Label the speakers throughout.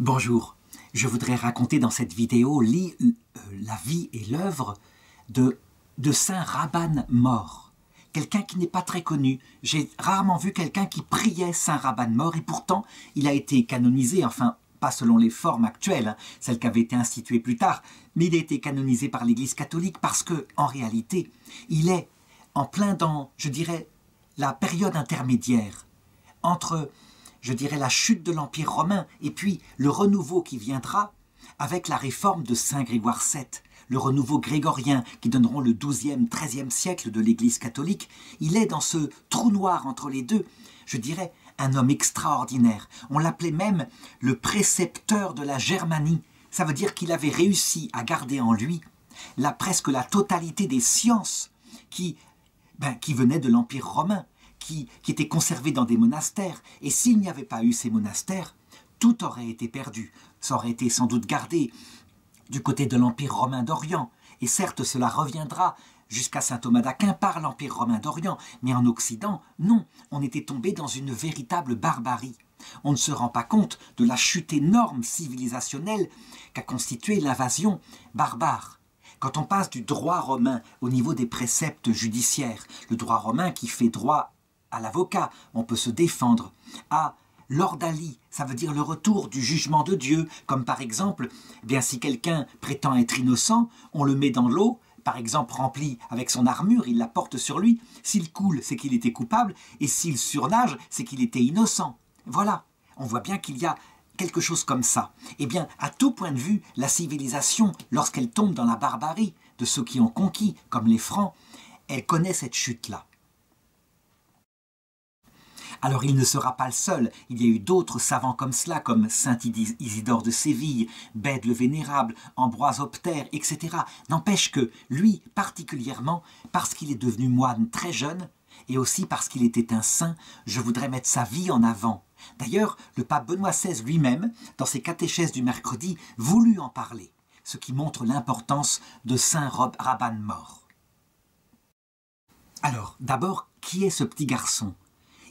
Speaker 1: Bonjour, je voudrais raconter dans cette vidéo la vie et l'œuvre de Saint Rabban Mor, quelqu'un qui n'est pas très connu. J'ai rarement vu quelqu'un qui priait Saint Rabban Mor et pourtant il a été canonisé, enfin pas selon les formes actuelles, celles qui avaient été instituées plus tard, mais il a été canonisé par l'Église catholique parce que, en réalité, il est en plein dans, je dirais, la période intermédiaire entre, je dirais, la chute de l'Empire romain et puis le renouveau qui viendra avec la réforme de Saint Grégoire VII, le renouveau grégorien qui donneront le XIIe, XIIIe siècle de l'Église catholique. Il est dans ce trou noir entre les deux, je dirais, un homme extraordinaire. On l'appelait même le précepteur de la Germanie. Ça veut dire qu'il avait réussi à garder en lui presque la totalité des sciences qui venaient de l'Empire romain, qui étaient conservées dans des monastères. Et s'il n'y avait pas eu ces monastères, tout aurait été perdu. Ça aurait été sans doute gardé du côté de l'Empire romain d'Orient. Et certes, cela reviendra jusqu'à saint Thomas d'Aquin par l'Empire romain d'Orient. Mais en Occident, non, on était tombé dans une véritable barbarie. On ne se rend pas compte de la chute énorme civilisationnelle qu'a constituée l'invasion barbare. Quand on passe du droit romain au niveau des préceptes judiciaires, le droit romain qui fait droit à l'avocat, on peut se défendre, à l'ordalie, ça veut dire le retour du jugement de Dieu, comme par exemple, si quelqu'un prétend être innocent, on le met dans l'eau, par exemple rempli avec son armure, il la porte sur lui, s'il coule, c'est qu'il était coupable, et s'il surnage, c'est qu'il était innocent. Voilà, on voit bien qu'il y a quelque chose comme ça. Eh bien, à tout point de vue, la civilisation, lorsqu'elle tombe dans la barbarie de ceux qui ont conquis, comme les Francs, elle connaît cette chute-là. Alors il ne sera pas le seul, il y a eu d'autres savants comme cela, comme saint Isidore de Séville, Bède le Vénérable, Ambroise Opter, etc. N'empêche que lui, particulièrement, parce qu'il est devenu moine très jeune, et aussi parce qu'il était un saint, je voudrais mettre sa vie en avant. D'ailleurs, le pape Benoît XVI lui-même, dans ses catéchèses du mercredi, voulut en parler, ce qui montre l'importance de Saint Rabban Mor. Alors, d'abord, qui est ce petit garçon ?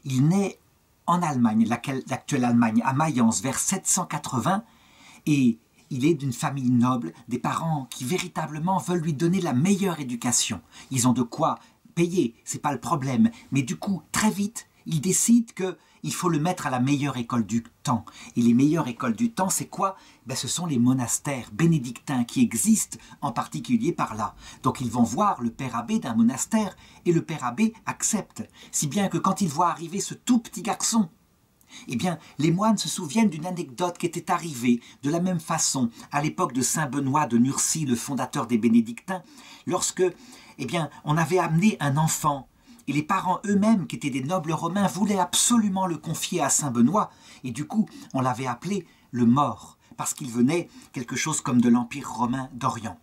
Speaker 1: Il naît en Allemagne, l'actuelle Allemagne, à Mayence, vers 780, et il est d'une famille noble, des parents qui véritablement veulent lui donner la meilleure éducation. Ils ont de quoi payer, c'est pas le problème, mais du coup, très vite, ils décident qu'il faut le mettre à la meilleure école du temps. Et les meilleures écoles du temps, c'est quoi ? Ce sont les monastères bénédictins qui existent en particulier par là. Donc ils vont voir le père abbé d'un monastère et le père abbé accepte. Si bien que quand il voit arriver ce tout petit garçon, les moines se souviennent d'une anecdote qui était arrivée de la même façon à l'époque de saint Benoît de Nursie, le fondateur des bénédictins, lorsque on avait amené un enfant. Et les parents eux-mêmes, qui étaient des nobles romains, voulaient absolument le confier à saint Benoît. Et du coup, on l'avait appelé le mort, parce qu'il venait quelque chose comme de l'Empire romain d'Orient.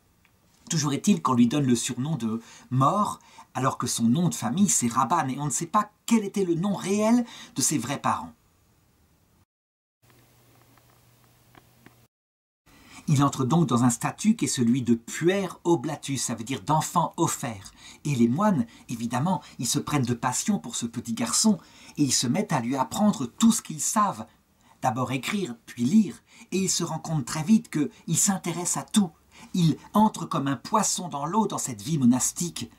Speaker 1: Toujours est-il qu'on lui donne le surnom de mort, alors que son nom de famille, c'est Rabban, et on ne sait pas quel était le nom réel de ses vrais parents. Il entre donc dans un statut qui est celui de puer oblatus, ça veut dire d'enfant offert. Et les moines, évidemment, ils se prennent de passion pour ce petit garçon et ils se mettent à lui apprendre tout ce qu'ils savent. D'abord écrire, puis lire, et ils se rendent compte très vite qu'il s'intéresse à tout. Il entre comme un poisson dans l'eau dans cette vie monastique.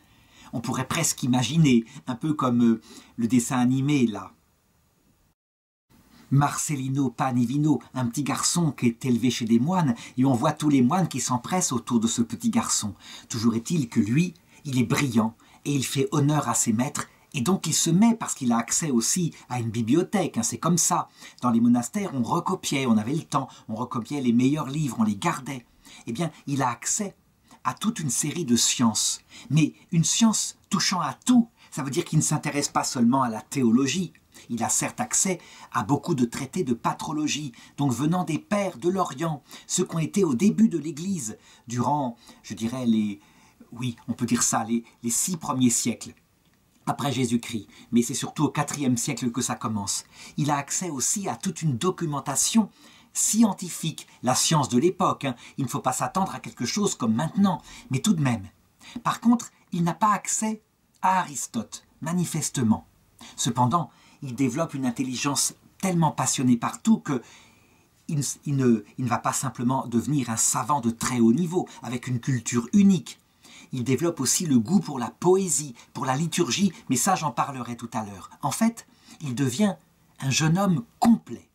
Speaker 1: On pourrait presque imaginer, un peu comme le dessin animé là. Marcellino Panivino, un petit garçon qui est élevé chez des moines, et on voit tous les moines qui s'empressent autour de ce petit garçon. Toujours est-il que lui, il est brillant, et il fait honneur à ses maîtres, et donc il se met, parce qu'il a accès aussi à une bibliothèque, c'est comme ça. Dans les monastères, on recopiait, on avait le temps, on recopiait les meilleurs livres, on les gardait. Il a accès à toute une série de sciences, mais une science touchant à tout. Ça veut dire qu'il ne s'intéresse pas seulement à la théologie. Il a certes accès à beaucoup de traités de patrologie, donc venant des pères de l'Orient, ceux qui ont été au début de l'Église, durant, je dirais, les 6 premiers siècles, après Jésus-Christ. Mais c'est surtout au IVe siècle que ça commence. Il a accès aussi à toute une documentation scientifique, la science de l'époque. Il ne faut pas s'attendre à quelque chose comme maintenant, mais tout de même. Par contre, il n'a pas accès à Aristote, manifestement. Cependant, il développe une intelligence tellement passionnée par tout que il ne va pas simplement devenir un savant de très haut niveau, avec une culture unique. Il développe aussi le goût pour la poésie, pour la liturgie, mais ça j'en parlerai tout à l'heure. En fait, il devient un jeune homme complet.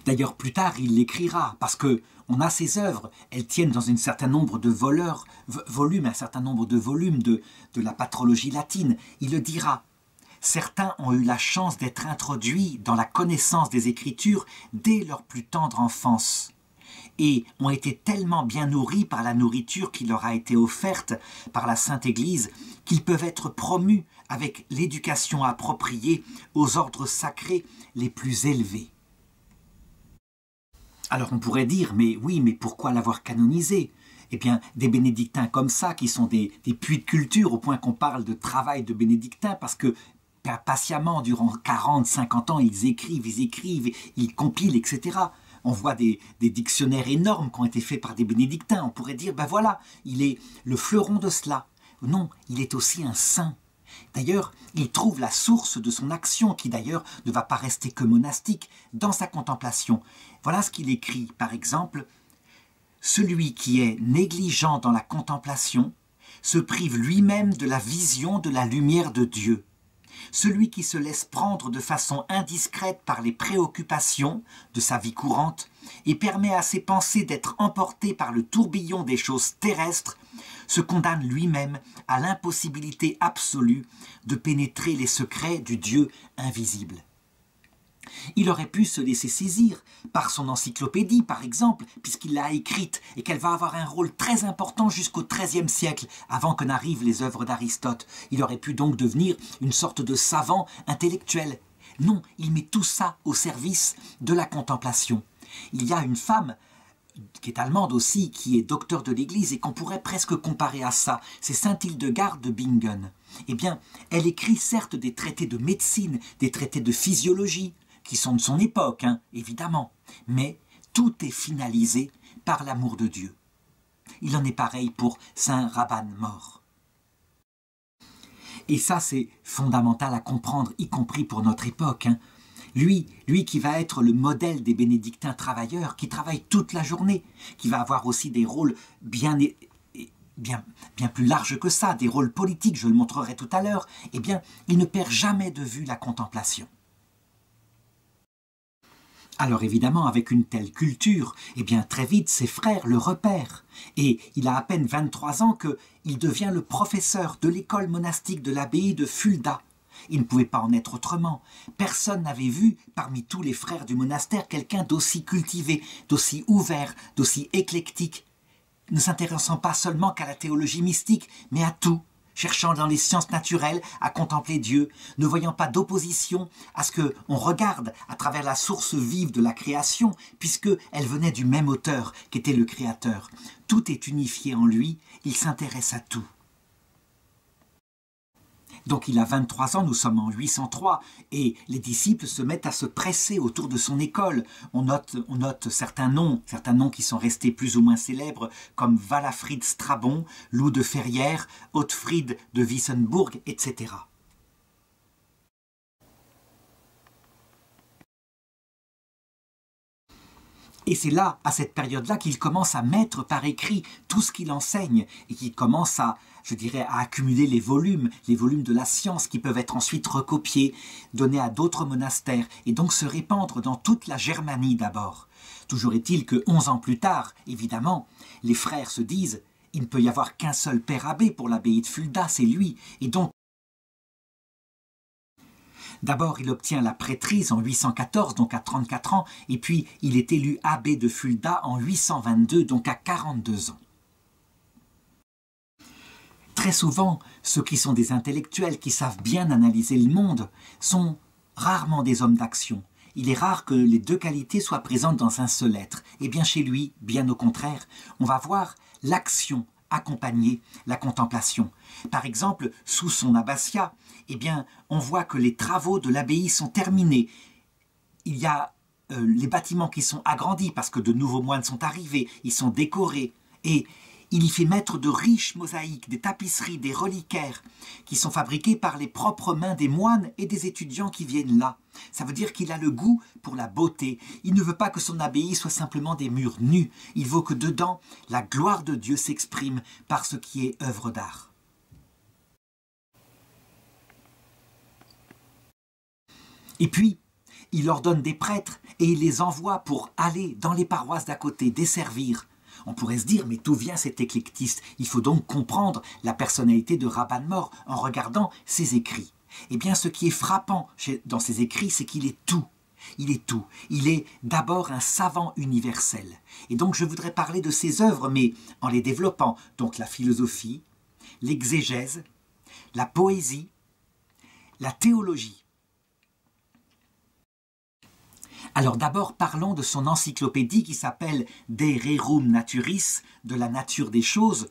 Speaker 1: D'ailleurs, plus tard, il l'écrira, parce que on a ses œuvres, elles tiennent dans un certain nombre de volumes, un certain nombre de volumes de la patrologie latine. Il le dira. Certains ont eu la chance d'être introduits dans la connaissance des Écritures dès leur plus tendre enfance et ont été tellement bien nourris par la nourriture qui leur a été offerte par la Sainte Église qu'ils peuvent être promus avec l'éducation appropriée aux ordres sacrés les plus élevés. Alors on pourrait dire, mais oui, mais pourquoi l'avoir canonisé? Eh bien, des bénédictins comme ça, qui sont des puits de culture, au point qu'on parle de travail de bénédictins, parce que patiemment, durant 40, 50 ans, ils écrivent, ils compilent, etc. On voit des dictionnaires énormes qui ont été faits par des bénédictins. On pourrait dire, ben voilà, il est le fleuron de cela. Non, il est aussi un saint. D'ailleurs, il trouve la source de son action, qui d'ailleurs ne va pas rester que monastique, dans sa contemplation. Voilà ce qu'il écrit, par exemple, « Celui qui est négligent dans la contemplation se prive lui-même de la vision de la lumière de Dieu. Celui qui se laisse prendre de façon indiscrète par les préoccupations de sa vie courante et permet à ses pensées d'être emportées par le tourbillon des choses terrestres, se condamne lui-même à l'impossibilité absolue de pénétrer les secrets du Dieu invisible. » Il aurait pu se laisser saisir par son encyclopédie, par exemple, puisqu'il l'a écrite et qu'elle va avoir un rôle très important jusqu'au XIIIe siècle, avant que n'arrivent les œuvres d'Aristote. Il aurait pu donc devenir une sorte de savant intellectuel. Non, il met tout ça au service de la contemplation. Il y a une femme qui est allemande aussi, qui est docteur de l'Église et qu'on pourrait presque comparer à ça, c'est Sainte Hildegarde de Bingen. Eh bien, elle écrit certes des traités de médecine, des traités de physiologie, qui sont de son époque, évidemment, mais tout est finalisé par l'amour de Dieu. Il en est pareil pour Saint Rabban Mor. Et ça, c'est fondamental à comprendre, y compris pour notre époque. Lui qui va être le modèle des bénédictins travailleurs, qui travaillent toute la journée, qui va avoir aussi des rôles bien plus larges que ça, des rôles politiques, je le montrerai tout à l'heure, eh bien, il ne perd jamais de vue la contemplation. Alors évidemment, avec une telle culture, eh bien très vite ses frères le repèrent. Et il a à peine 23 ans qu'il devient le professeur de l'école monastique de l'abbaye de Fulda. Il ne pouvait pas en être autrement. Personne n'avait vu, parmi tous les frères du monastère, quelqu'un d'aussi cultivé, d'aussi ouvert, d'aussi éclectique, ne s'intéressant pas seulement qu'à la théologie mystique, mais à tout, cherchant dans les sciences naturelles à contempler Dieu, ne voyant pas d'opposition à ce qu'on regarde à travers la source vive de la création, puisqu'elle venait du même auteur qu'était le Créateur. Tout est unifié en lui, il s'intéresse à tout. Donc il a 23 ans, nous sommes en 803, et les disciples se mettent à se presser autour de son école. On note certains noms qui sont restés plus ou moins célèbres, comme Walafrid Strabon, Loup de Ferrières, Ottfried de Wissembourg, etc. Et c'est là, à cette période-là, qu'il commence à mettre par écrit tout ce qu'il enseigne et qu'il commence à, je dirais, à accumuler les volumes de la science qui peuvent être ensuite recopiés, donnés à d'autres monastères et donc se répandre dans toute la Germanie d'abord. Toujours est-il que 11 ans plus tard, évidemment, les frères se disent « il ne peut y avoir qu'un seul père abbé pour l'abbaye de Fulda, c'est lui » et donc d'abord, il obtient la prêtrise en 814, donc à 34 ans, et puis il est élu abbé de Fulda en 822, donc à 42 ans. Très souvent, ceux qui sont des intellectuels, qui savent bien analyser le monde, sont rarement des hommes d'action. Il est rare que les deux qualités soient présentes dans un seul être. Et bien chez lui, bien au contraire, on va voir l'action accompagner la contemplation. Par exemple, sous son abbatiat, eh bien, on voit que les travaux de l'abbaye sont terminés. Il y a les bâtiments qui sont agrandis parce que de nouveaux moines sont arrivés, ils sont décorés et Il y fait mettre de riches mosaïques, des tapisseries, des reliquaires qui sont fabriqués par les propres mains des moines et des étudiants qui viennent là. Ça veut dire qu'il a le goût pour la beauté. Il ne veut pas que son abbaye soit simplement des murs nus. Il veut que dedans, la gloire de Dieu s'exprime par ce qui est œuvre d'art. Et puis, il ordonne des prêtres et il les envoie pour aller dans les paroisses d'à côté, desservir. On pourrait se dire, mais d'où vient cet éclectisme? Il faut donc comprendre la personnalité de Rabban Mor en regardant ses écrits. Eh bien, ce qui est frappant dans ses écrits, c'est qu'il est tout. Il est tout. Il est d'abord un savant universel. Et donc, je voudrais parler de ses œuvres, mais en les développant. Donc, la philosophie, l'exégèse, la poésie, la théologie. Alors d'abord, parlons de son encyclopédie qui s'appelle De Rerum Naturis, de la nature des choses,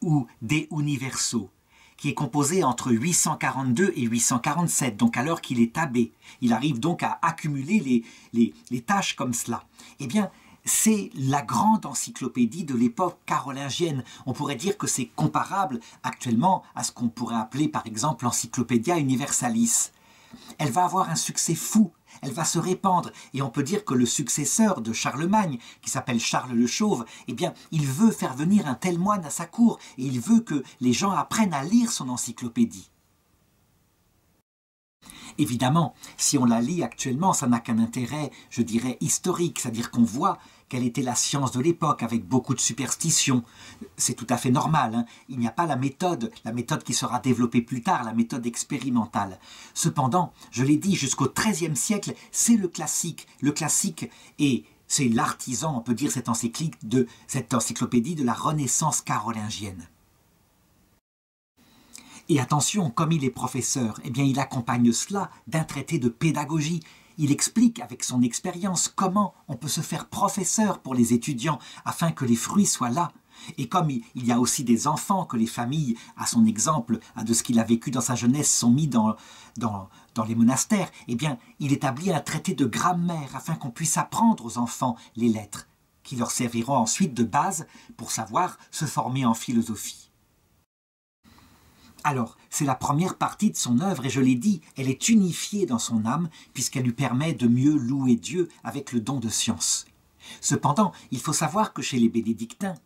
Speaker 1: ou De Universo, qui est composée entre 842 et 847, donc alors qu'il est abbé. Il arrive donc à accumuler les tâches comme cela. Eh bien, c'est la grande encyclopédie de l'époque carolingienne. On pourrait dire que c'est comparable actuellement à ce qu'on pourrait appeler par exemple l'Encyclopædia Universalis. Elle va avoir un succès fou, elle va se répandre, et on peut dire que le successeur de Charlemagne, qui s'appelle Charles le Chauve, eh bien, il veut faire venir un tel moine à sa cour, et il veut que les gens apprennent à lire son encyclopédie. Évidemment, si on la lit actuellement, ça n'a qu'un intérêt, je dirais, historique, c'est-à-dire qu'on voit quelle était la science de l'époque, avec beaucoup de superstitions. C'est tout à fait normal, hein. Il n'y a pas la méthode qui sera développée plus tard, la méthode expérimentale. Cependant, je l'ai dit, jusqu'au XIIIe siècle, c'est le classique et c'est l'artisan, on peut dire, cette encyclopédie de la Renaissance carolingienne. Et attention, comme il est professeur, eh bien il accompagne cela d'un traité de pédagogie. Il explique avec son expérience comment on peut se faire professeur pour les étudiants afin que les fruits soient là. Et comme il y a aussi des enfants que les familles, à son exemple, de ce qu'il a vécu dans sa jeunesse, sont mis dans les monastères, eh bien il établit un traité de grammaire afin qu'on puisse apprendre aux enfants les lettres, qui leur serviront ensuite de base pour savoir se former en philosophie. Alors, c'est la première partie de son œuvre, et je l'ai dit, elle est unifiée dans son âme, puisqu'elle lui permet de mieux louer Dieu avec le don de science. Cependant, il faut savoir que chez les bénédictins,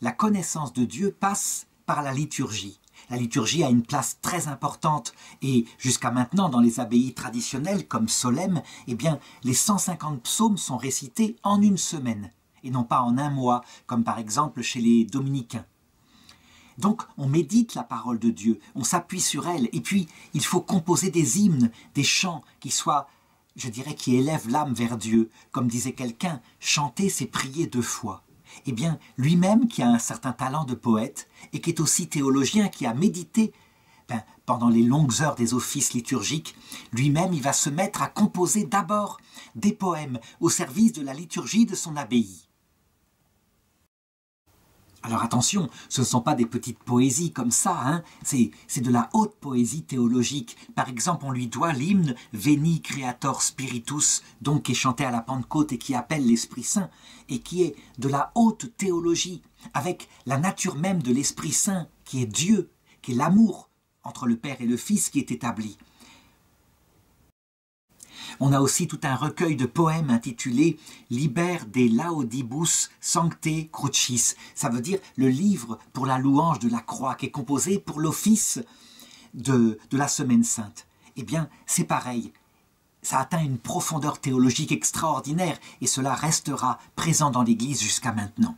Speaker 1: la connaissance de Dieu passe par la liturgie. La liturgie a une place très importante, et jusqu'à maintenant, dans les abbayes traditionnelles, comme Solesmes, eh bien, les 150 psaumes sont récités en une semaine, et non pas en un mois, comme par exemple chez les dominicains. Donc on médite la parole de Dieu, on s'appuie sur elle, et puis il faut composer des hymnes, des chants qui soient, je dirais, qui élèvent l'âme vers Dieu. Comme disait quelqu'un, chanter c'est prier 2 fois. Eh bien, lui-même qui a un certain talent de poète, et qui est aussi théologien, qui a médité pendant les longues heures des offices liturgiques, lui-même il va se mettre à composer d'abord des poèmes au service de la liturgie de son abbaye. Alors attention, ce ne sont pas des petites poésies comme ça, hein. C'est de la haute poésie théologique. Par exemple, on lui doit l'hymne « Veni Creator Spiritus », donc qui est chanté à la Pentecôte et qui appelle l'Esprit Saint, et qui est de la haute théologie, avec la nature même de l'Esprit Saint, qui est Dieu, qui est l'amour entre le Père et le Fils qui est établi. On a aussi tout un recueil de poèmes intitulé « Liber de laudibus sancte crucis ». Ça veut dire le livre pour la louange de la croix, qui est composé pour l'office de la Semaine Sainte. Eh bien, c'est pareil. Ça atteint une profondeur théologique extraordinaire et cela restera présent dans l'Église jusqu'à maintenant.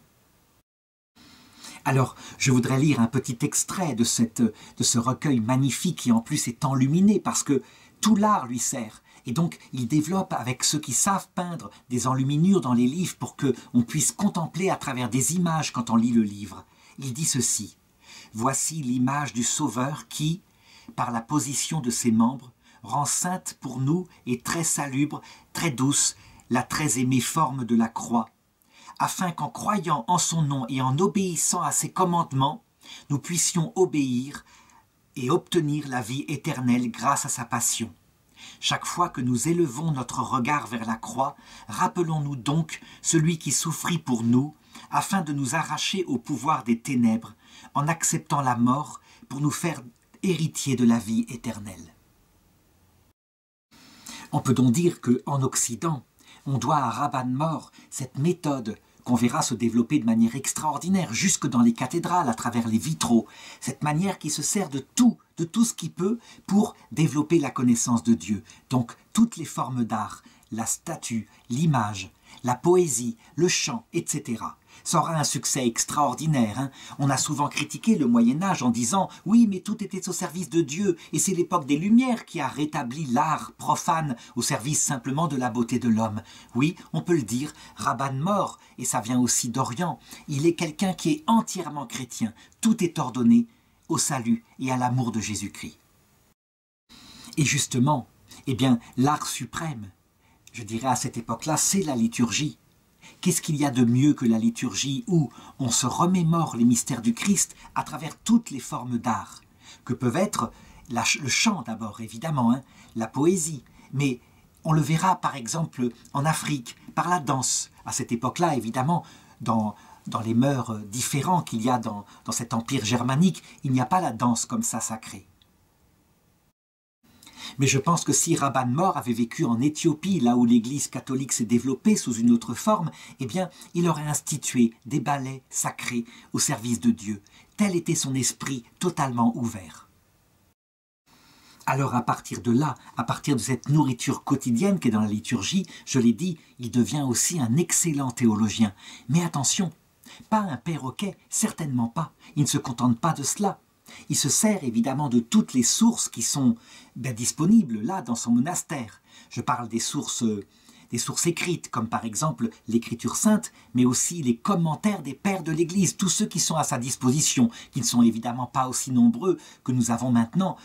Speaker 1: Alors, je voudrais lire un petit extrait de ce recueil magnifique qui en plus est enluminé parce que tout l'art lui sert. Et donc, il développe avec ceux qui savent peindre des enluminures dans les livres pour qu'on puisse contempler à travers des images quand on lit le livre. Il dit ceci: « Voici l'image du Sauveur qui, par la position de ses membres, rend sainte pour nous et très salubre, très douce, la très aimée forme de la croix, afin qu'en croyant en son nom et en obéissant à ses commandements, nous puissions obéir et obtenir la vie éternelle grâce à sa passion. Chaque fois que nous élevons notre regard vers la croix, rappelons-nous donc celui qui souffrit pour nous, afin de nous arracher au pouvoir des ténèbres, en acceptant la mort pour nous faire héritiers de la vie éternelle. On peut donc dire qu'en Occident, on doit à Rabban Mor cette méthode qu'on verra se développer de manière extraordinaire jusque dans les cathédrales, à travers les vitraux, cette manière qui se sert de tout ce qu'il peut pour développer la connaissance de Dieu. Donc toutes les formes d'art, la statue, l'image, la poésie, le chant, etc. Ça aura un succès extraordinaire. Hein. On a souvent critiqué le Moyen-Âge en disant « Oui, mais tout était au service de Dieu et c'est l'époque des Lumières qui a rétabli l'art profane au service simplement de la beauté de l'homme. » Oui, on peut le dire, Rabban Mor, et ça vient aussi d'Orient, il est quelqu'un qui est entièrement chrétien. Tout est ordonné au salut et à l'amour de Jésus-Christ. Et justement, eh bien, l'art suprême, je dirais à cette époque-là, c'est la liturgie. Qu'est-ce qu'il y a de mieux que la liturgie où on se remémore les mystères du Christ à travers toutes les formes d'art, que peuvent être le chant d'abord, évidemment, hein, la poésie, mais on le verra par exemple en Afrique, par la danse. À cette époque-là, évidemment, dans les mœurs différents qu'il y a dans cet empire germanique, il n'y a pas la danse comme ça sacrée. Mais je pense que si Rabban Mor avait vécu en Éthiopie, là où l'Église catholique s'est développée sous une autre forme, eh bien, il aurait institué des ballets sacrés au service de Dieu. Tel était son esprit totalement ouvert. Alors à partir de là, à partir de cette nourriture quotidienne qui est dans la liturgie, je l'ai dit, il devient aussi un excellent théologien. Mais attention, pas un perroquet, certainement pas. Il ne se contente pas de cela. Il se sert évidemment de toutes les sources qui sont disponibles là dans son monastère. Je parle des sources écrites, comme par exemple l'écriture sainte, mais aussi les commentaires des pères de l'Église, tous ceux qui sont à sa disposition, qui ne sont évidemment pas aussi nombreux que nous avons maintenant,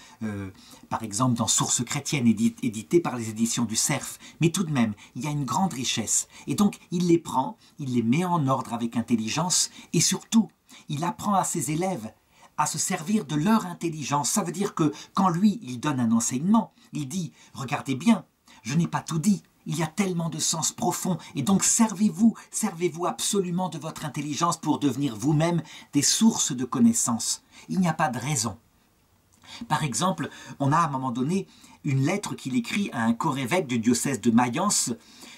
Speaker 1: par exemple dans Sources chrétiennes éditées par les éditions du Cerf. Mais tout de même, il y a une grande richesse. Et donc, il les prend, il les met en ordre avec intelligence, et surtout, il apprend à ses élèves à se servir de leur intelligence. Ça veut dire que quand lui, il donne un enseignement, il dit « Regardez bien, je n'ai pas tout dit, il y a tellement de sens profond, et donc servez-vous absolument de votre intelligence pour devenir vous-même des sources de connaissances. Il n'y a pas de raison. » Par exemple, on a à un moment donné une lettre qu'il écrit à un corévêque du diocèse de Mayence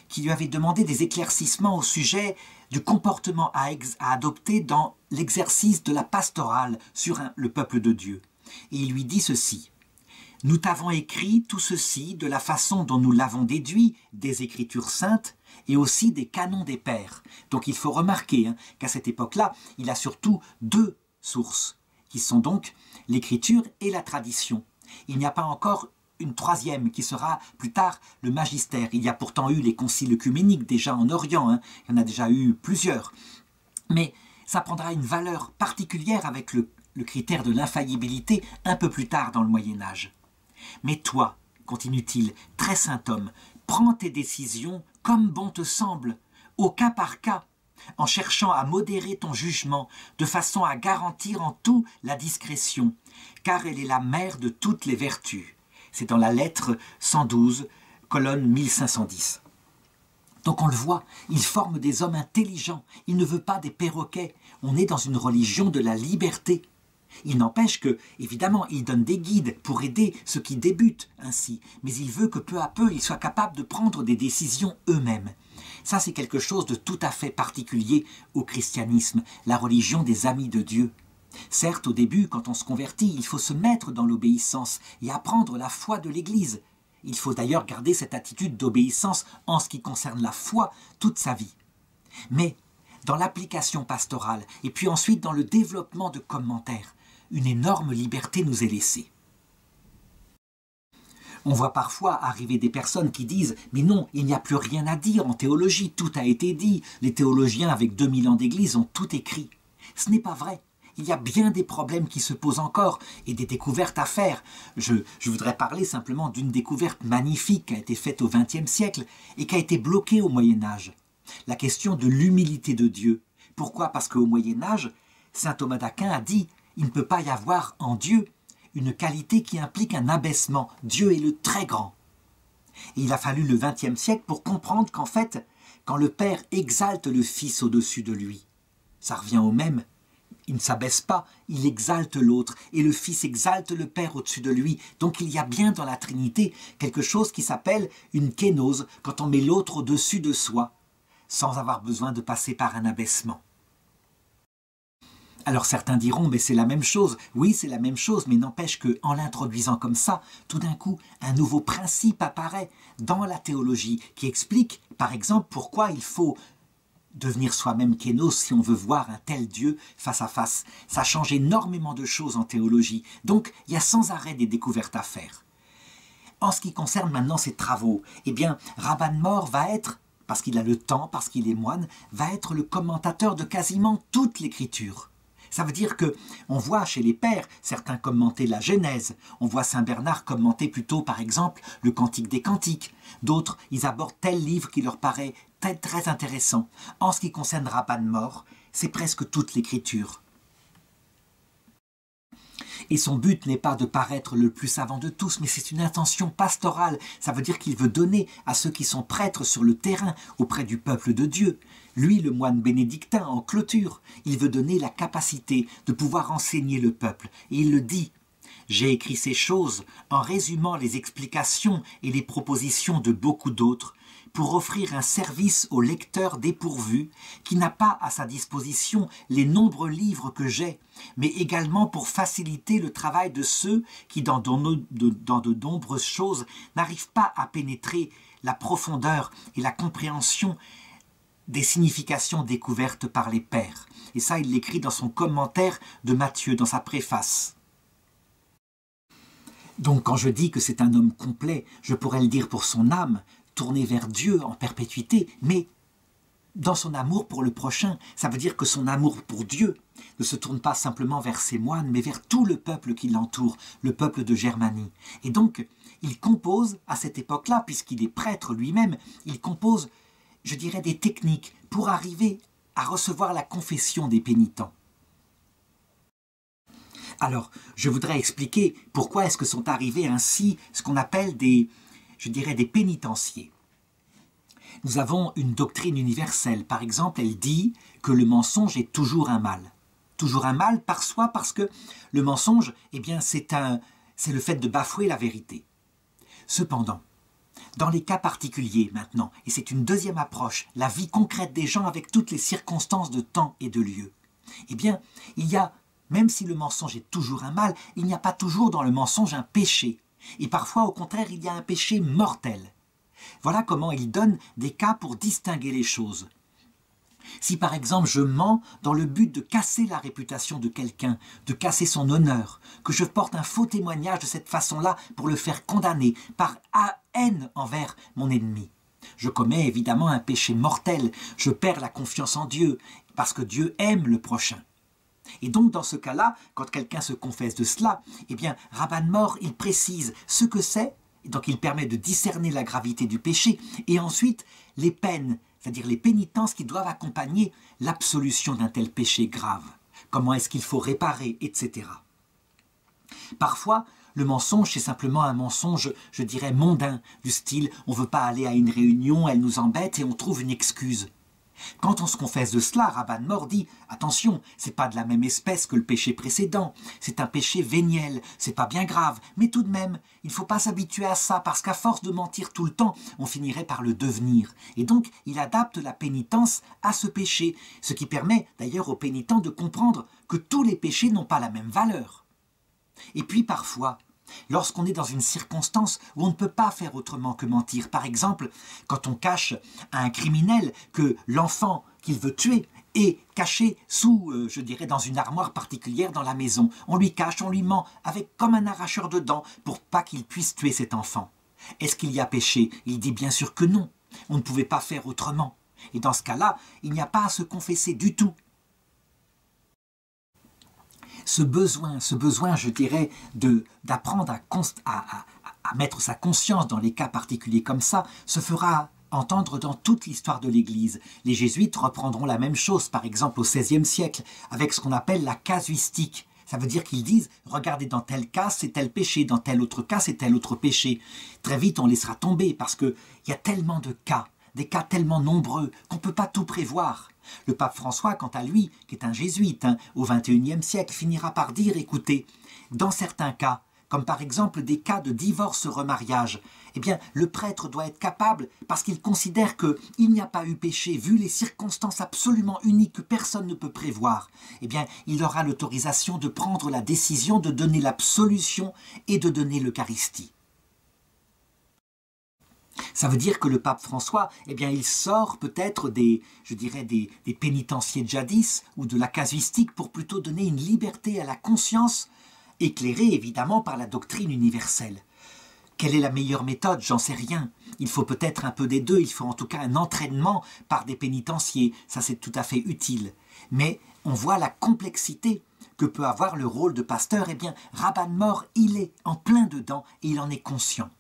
Speaker 1: qui lui avait demandé des éclaircissements au sujet du comportement à adopter dans l'exercice de la pastorale sur le peuple de Dieu. Et il lui dit ceci: « Nous t'avons écrit tout ceci de la façon dont nous l'avons déduit des Écritures saintes et aussi des canons des pères. » Donc il faut remarquer qu'à cette époque-là, il a surtout deux sources, qui sont donc l'Écriture et la tradition. Il n'y a pas encore une troisième qui sera plus tard le magistère. Il y a pourtant eu les conciles œcuméniques déjà en Orient, il y en a déjà eu plusieurs. Mais ça prendra une valeur particulière avec le critère de l'infaillibilité un peu plus tard dans le Moyen-Âge. Mais toi, continue-t-il, très saint homme, prends tes décisions comme bon te semble, au cas par cas, en cherchant à modérer ton jugement, de façon à garantir en tout la discrétion, car elle est la mère de toutes les vertus. C'est dans la lettre 112, colonne 1510. Donc on le voit, il forme des hommes intelligents, il ne veut pas des perroquets. On est dans une religion de la liberté. Il n'empêche que, évidemment, il donne des guides pour aider ceux qui débutent ainsi, mais il veut que peu à peu, ils soient capables de prendre des décisions eux-mêmes. Ça, c'est quelque chose de tout à fait particulier au christianisme, la religion des amis de Dieu. Certes, au début, quand on se convertit, il faut se mettre dans l'obéissance et apprendre la foi de l'Église. Il faut d'ailleurs garder cette attitude d'obéissance en ce qui concerne la foi toute sa vie. Mais dans l'application pastorale et puis ensuite dans le développement de commentaires, une énorme liberté nous est laissée. On voit parfois arriver des personnes qui disent « Mais non, il n'y a plus rien à dire en théologie, tout a été dit, les théologiens avec 2000 ans d'église ont tout écrit. » Ce n'est pas vrai. Il y a bien des problèmes qui se posent encore et des découvertes à faire. Je voudrais parler simplement d'une découverte magnifique qui a été faite au XXe siècle et qui a été bloquée au Moyen-Âge. La question de l'humilité de Dieu. Pourquoi? Parce qu'au Moyen-Âge, saint Thomas d'Aquin a dit « Il ne peut pas y avoir en Dieu une qualité qui implique un abaissement. Dieu est le très grand. » Et il a fallu le XXe siècle pour comprendre qu'en fait, quand le Père exalte le Fils au-dessus de lui, ça revient au même. Il ne s'abaisse pas, il exalte l'autre, et le Fils exalte le Père au-dessus de lui. Donc il y a bien dans la Trinité quelque chose qui s'appelle une kénose, quand on met l'autre au-dessus de soi, sans avoir besoin de passer par un abaissement. Alors certains diront, mais c'est la même chose. Oui, c'est la même chose, mais n'empêche qu'en l'introduisant comme ça, tout d'un coup, un nouveau principe apparaît dans la théologie qui explique, par exemple, pourquoi il faut devenir soi-même kénos si on veut voir un tel Dieu face à face. Ça change énormément de choses en théologie. Donc, il y a sans arrêt des découvertes à faire. En ce qui concerne maintenant ses travaux, eh bien, Rabban Mor va être, parce qu'il a le temps, parce qu'il est moine, va être le commentateur de quasiment toute l'écriture. Ça veut dire que on voit chez les pères certains commenter la Genèse, on voit Saint Bernard commenter plutôt par exemple le Cantique des Cantiques, d'autres ils abordent tel livre qui leur paraît très intéressant. En ce qui concerne Rabban Mor, c'est presque toute l'écriture. Et son but n'est pas de paraître le plus savant de tous, mais c'est une intention pastorale. Ça veut dire qu'il veut donner à ceux qui sont prêtres sur le terrain, auprès du peuple de Dieu. Lui, le moine bénédictin, en clôture, il veut donner la capacité de pouvoir enseigner le peuple. Et il le dit. J'ai écrit ces choses en résumant les explications et les propositions de beaucoup d'autres, pour offrir un service au lecteur dépourvu qui n'a pas à sa disposition les nombreux livres que j'ai, mais également pour faciliter le travail de ceux qui, dans de nombreuses choses, n'arrivent pas à pénétrer la profondeur et la compréhension des significations découvertes par les pères. Et ça, il l'écrit dans son commentaire de Matthieu, dans sa préface. Donc quand je dis que c'est un homme complet, je pourrais le dire pour son âme, tourné vers Dieu en perpétuité, mais dans son amour pour le prochain. Ça veut dire que son amour pour Dieu ne se tourne pas simplement vers ses moines, mais vers tout le peuple qui l'entoure, le peuple de Germanie. Et donc, il compose, à cette époque-là, puisqu'il est prêtre lui-même, il compose, je dirais, des techniques pour arriver à recevoir la confession des pénitents. Alors, je voudrais expliquer pourquoi est-ce que sont arrivés ainsi ce qu'on appelle des pénitenciers. Nous avons une doctrine universelle. Par exemple, elle dit que le mensonge est toujours un mal. Toujours un mal par soi, parce que le mensonge, eh bien, c'est le fait de bafouer la vérité. Cependant, dans les cas particuliers maintenant, et c'est une deuxième approche, la vie concrète des gens avec toutes les circonstances de temps et de lieu, eh bien, il y a, même si le mensonge est toujours un mal, il n'y a pas toujours dans le mensonge un péché. Et parfois, au contraire, il y a un péché mortel. Voilà comment il donne des cas pour distinguer les choses. Si par exemple je mens dans le but de casser la réputation de quelqu'un, de casser son honneur, que je porte un faux témoignage de cette façon-là pour le faire condamner par haine envers mon ennemi, je commets évidemment un péché mortel, je perds la confiance en Dieu, parce que Dieu aime le prochain. Et donc dans ce cas-là, quand quelqu'un se confesse de cela, eh bien Rabban Mor, il précise ce que c'est, donc il permet de discerner la gravité du péché, et ensuite les peines, c'est-à-dire les pénitences qui doivent accompagner l'absolution d'un tel péché grave. Comment est-ce qu'il faut réparer, etc. Parfois, le mensonge, c'est simplement un mensonge, je dirais, mondain, du style « on ne veut pas aller à une réunion, elle nous embête et on trouve une excuse ». Quand on se confesse de cela, Rabban Mor dit « Attention, c'est pas de la même espèce que le péché précédent, c'est un péché véniel, c'est pas bien grave, mais tout de même, il ne faut pas s'habituer à ça, parce qu'à force de mentir tout le temps, on finirait par le devenir. » Et donc, il adapte la pénitence à ce péché, ce qui permet d'ailleurs aux pénitents de comprendre que tous les péchés n'ont pas la même valeur. Et puis parfois, lorsqu'on est dans une circonstance où on ne peut pas faire autrement que mentir, par exemple, quand on cache à un criminel que l'enfant qu'il veut tuer est caché sous, je dirais, dans une armoire particulière dans la maison. On lui cache, on lui ment, avec comme un arracheur de dents, pour pas qu'il puisse tuer cet enfant. Est-ce qu'il y a péché? Il dit bien sûr que non. On ne pouvait pas faire autrement. Et dans ce cas-là, il n'y a pas à se confesser du tout. Ce besoin, je dirais, d'apprendre à mettre sa conscience dans les cas particuliers comme ça, se fera entendre dans toute l'histoire de l'Église. Les jésuites reprendront la même chose, par exemple au XVIe siècle, avec ce qu'on appelle la casuistique. Ça veut dire qu'ils disent, regardez, dans tel cas, c'est tel péché, dans tel autre cas, c'est tel autre péché. Très vite, on laissera tomber, parce qu'il y a tellement de cas, des cas tellement nombreux, qu'on ne peut pas tout prévoir. Le pape François, quant à lui, qui est un jésuite, au XXIe siècle, finira par dire, écoutez, dans certains cas, comme par exemple des cas de divorce-remariage, eh bien, le prêtre doit être capable, parce qu'il considère qu'il n'y a pas eu péché, vu les circonstances absolument uniques que personne ne peut prévoir, eh bien, il aura l'autorisation de prendre la décision de donner l'absolution et de donner l'Eucharistie. Ça veut dire que le pape François, eh bien, il sort peut-être des pénitenciers de jadis ou de la casuistique pour plutôt donner une liberté à la conscience, éclairée évidemment par la doctrine universelle. Quelle est la meilleure méthode? J'en sais rien. Il faut peut-être un peu des deux, il faut en tout cas un entraînement par des pénitenciers, ça c'est tout à fait utile. Mais on voit la complexité que peut avoir le rôle de pasteur. Eh bien, Rabban Mor, il est en plein dedans et il en est conscient.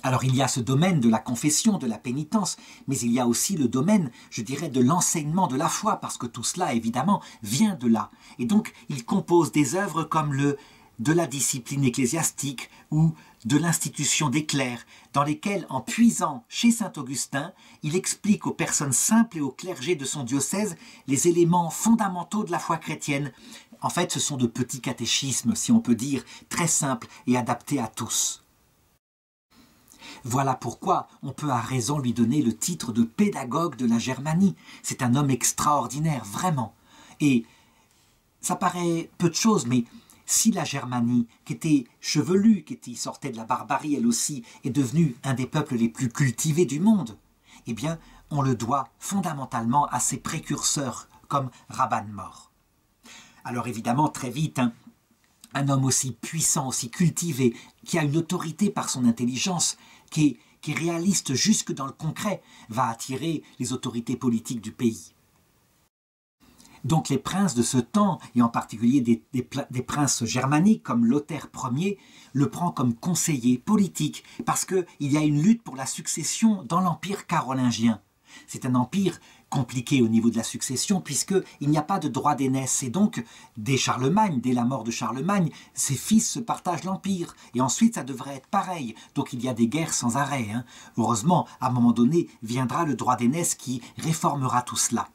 Speaker 1: Alors il y a ce domaine de la confession, de la pénitence, mais il y a aussi le domaine, je dirais, de l'enseignement de la foi, parce que tout cela, évidemment, vient de là. Et donc, il compose des œuvres comme de la discipline ecclésiastique ou de l'institution des clercs, dans lesquelles, en puisant chez saint Augustin, il explique aux personnes simples et au clergé de son diocèse les éléments fondamentaux de la foi chrétienne. En fait, ce sont de petits catéchismes, si on peut dire, très simples et adaptés à tous. Voilà pourquoi on peut à raison lui donner le titre de pédagogue de la Germanie. C'est un homme extraordinaire, vraiment. Et ça paraît peu de choses, mais si la Germanie, qui était chevelue, qui sortait de la barbarie elle aussi, est devenue un des peuples les plus cultivés du monde, eh bien, on le doit fondamentalement à ses précurseurs comme Rabban Mor. Alors évidemment, très vite, un homme aussi puissant, aussi cultivé, qui a une autorité par son intelligence, qui est réaliste jusque dans le concret, va attirer les autorités politiques du pays. Donc les princes de ce temps, et en particulier des princes germaniques comme Lothaire Ier, le prend comme conseiller politique, parce qu'il y a une lutte pour la succession dans l'empire carolingien. C'est un empire compliqué au niveau de la succession, puisqu'il n'y a pas de droit d'aînesse. Et donc, dès la mort de Charlemagne, ses fils se partagent l'empire. Et ensuite, ça devrait être pareil. Donc, il y a des guerres sans arrêt. Heureusement, à un moment donné, viendra le droit d'aînesse qui réformera tout cela.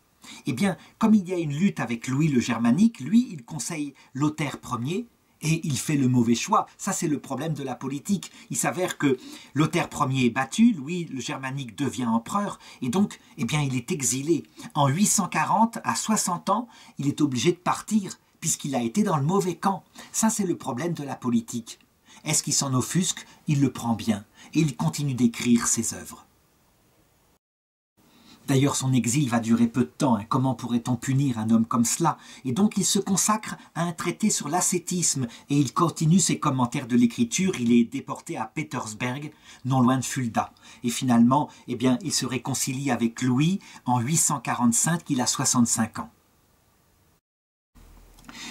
Speaker 1: Eh bien, comme il y a une lutte avec Louis le Germanique, lui, il conseille Lothaire Ier, et il fait le mauvais choix. Ça, c'est le problème de la politique. Il s'avère que Lothaire Ier est battu, Louis le Germanique devient empereur, et donc, eh bien, il est exilé. En 840, à 60 ans, il est obligé de partir, puisqu'il a été dans le mauvais camp. Ça, c'est le problème de la politique. Est-ce qu'il s'en offusque? Il le prend bien, et il continue d'écrire ses œuvres. D'ailleurs, son exil va durer peu de temps. Comment pourrait-on punir un homme comme cela? Et donc, il se consacre à un traité sur l'ascétisme et il continue ses commentaires de l'écriture. Il est déporté à Petersberg, non loin de Fulda. Et finalement, eh bien, il se réconcilie avec Louis en 845, il a 65 ans.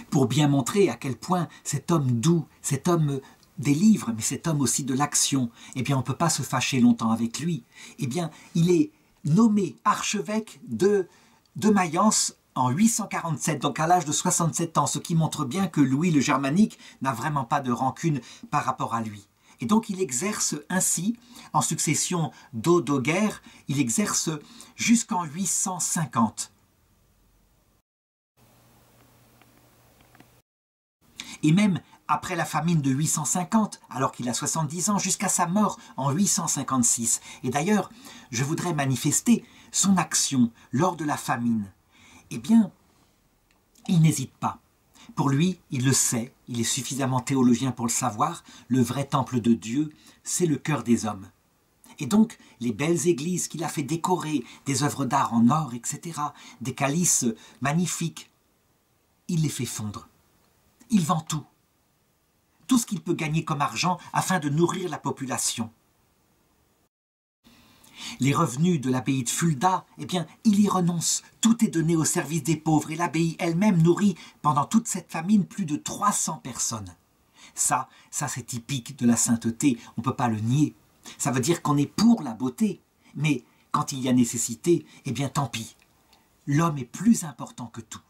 Speaker 1: Pour bien montrer à quel point cet homme doux, cet homme des livres, mais cet homme aussi de l'action, eh bien, on ne peut pas se fâcher longtemps avec lui. Eh bien, il est nommé archevêque de Mayence en 847, donc à l'âge de 67 ans, ce qui montre bien que Louis le Germanique n'a vraiment pas de rancune par rapport à lui. Et donc il exerce ainsi, en succession d'Odoguer, il exerce jusqu'en 850. Et même après la famine de 850, alors qu'il a 70 ans, jusqu'à sa mort en 856. Et d'ailleurs, je voudrais manifester son action lors de la famine. Eh bien, il n'hésite pas. Pour lui, il le sait, il est suffisamment théologien pour le savoir, le vrai temple de Dieu, c'est le cœur des hommes. Et donc, les belles églises qu'il a fait décorer, des œuvres d'art en or, etc., des calices magnifiques, il les fait fondre. Il vend tout. Tout ce qu'il peut gagner comme argent afin de nourrir la population. Les revenus de l'abbaye de Fulda, eh bien, il y renonce. Tout est donné au service des pauvres et l'abbaye elle-même nourrit pendant toute cette famine plus de 300 personnes. Ça c'est typique de la sainteté, on ne peut pas le nier. Ça veut dire qu'on est pour la beauté, mais quand il y a nécessité, eh bien tant pis. L'homme est plus important que tout.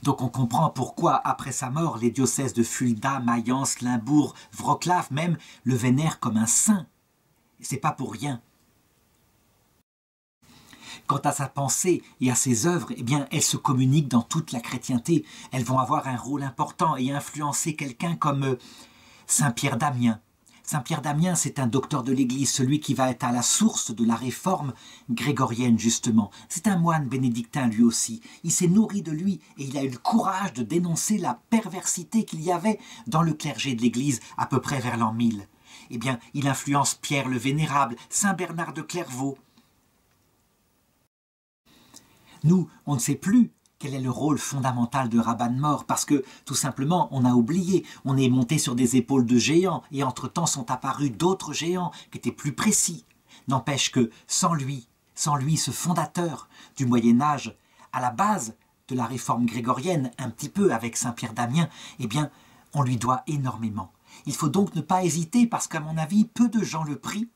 Speaker 1: Donc on comprend pourquoi, après sa mort, les diocèses de Fulda, Mayence, Limbourg, Wrocław même le vénèrent comme un saint. C'est pas pour rien. Quant à sa pensée et à ses œuvres, eh bien, elles se communiquent dans toute la chrétienté. Elles vont avoir un rôle important et influencer quelqu'un comme Saint Pierre d'Amiens. Saint Pierre d'Amiens, c'est un docteur de l'Église, celui qui va être à la source de la réforme grégorienne, justement. C'est un moine bénédictin, lui aussi. Il s'est nourri de lui et il a eu le courage de dénoncer la perversité qu'il y avait dans le clergé de l'Église, à peu près vers l'an 1000. Eh bien, il influence Pierre le Vénérable, Saint Bernard de Clairvaux. Nous, on ne sait plus quel est le rôle fondamental de Rabban Mor, parce que, tout simplement, on a oublié. On est monté sur des épaules de géants, et entre-temps sont apparus d'autres géants qui étaient plus précis. N'empêche que, sans lui, ce fondateur du Moyen-Âge, à la base de la réforme grégorienne, un petit peu avec Saint-Pierre d'Amiens, eh bien, on lui doit énormément. Il faut donc ne pas hésiter, parce qu'à mon avis, peu de gens le prient,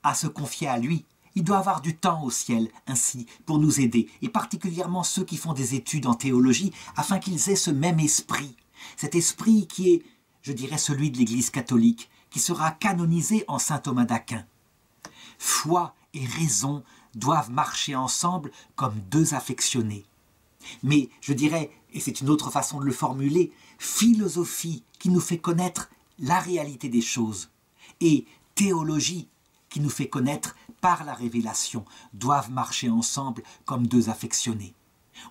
Speaker 1: à se confier à lui. Il doit avoir du temps au ciel, ainsi, pour nous aider, et particulièrement ceux qui font des études en théologie, afin qu'ils aient ce même esprit. Cet esprit qui est, je dirais, celui de l'Église catholique, qui sera canonisé en saint Thomas d'Aquin. Foi et raison doivent marcher ensemble comme deux affectionnés. Mais, je dirais, et c'est une autre façon de le formuler, philosophie qui nous fait connaître la réalité des choses, et théologie qui nous fait connaître par la révélation, doivent marcher ensemble comme deux affectionnés.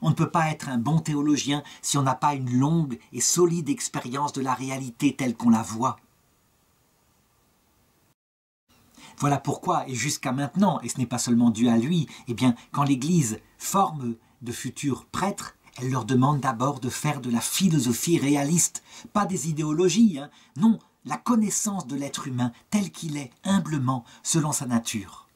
Speaker 1: On ne peut pas être un bon théologien si on n'a pas une longue et solide expérience de la réalité telle qu'on la voit. Voilà pourquoi, et jusqu'à maintenant, et ce n'est pas seulement dû à lui, eh bien, quand l'Église forme de futurs prêtres, elle leur demande d'abord de faire de la philosophie réaliste, pas des idéologies, non, la connaissance de l'être humain tel qu'il est, humblement, selon sa nature.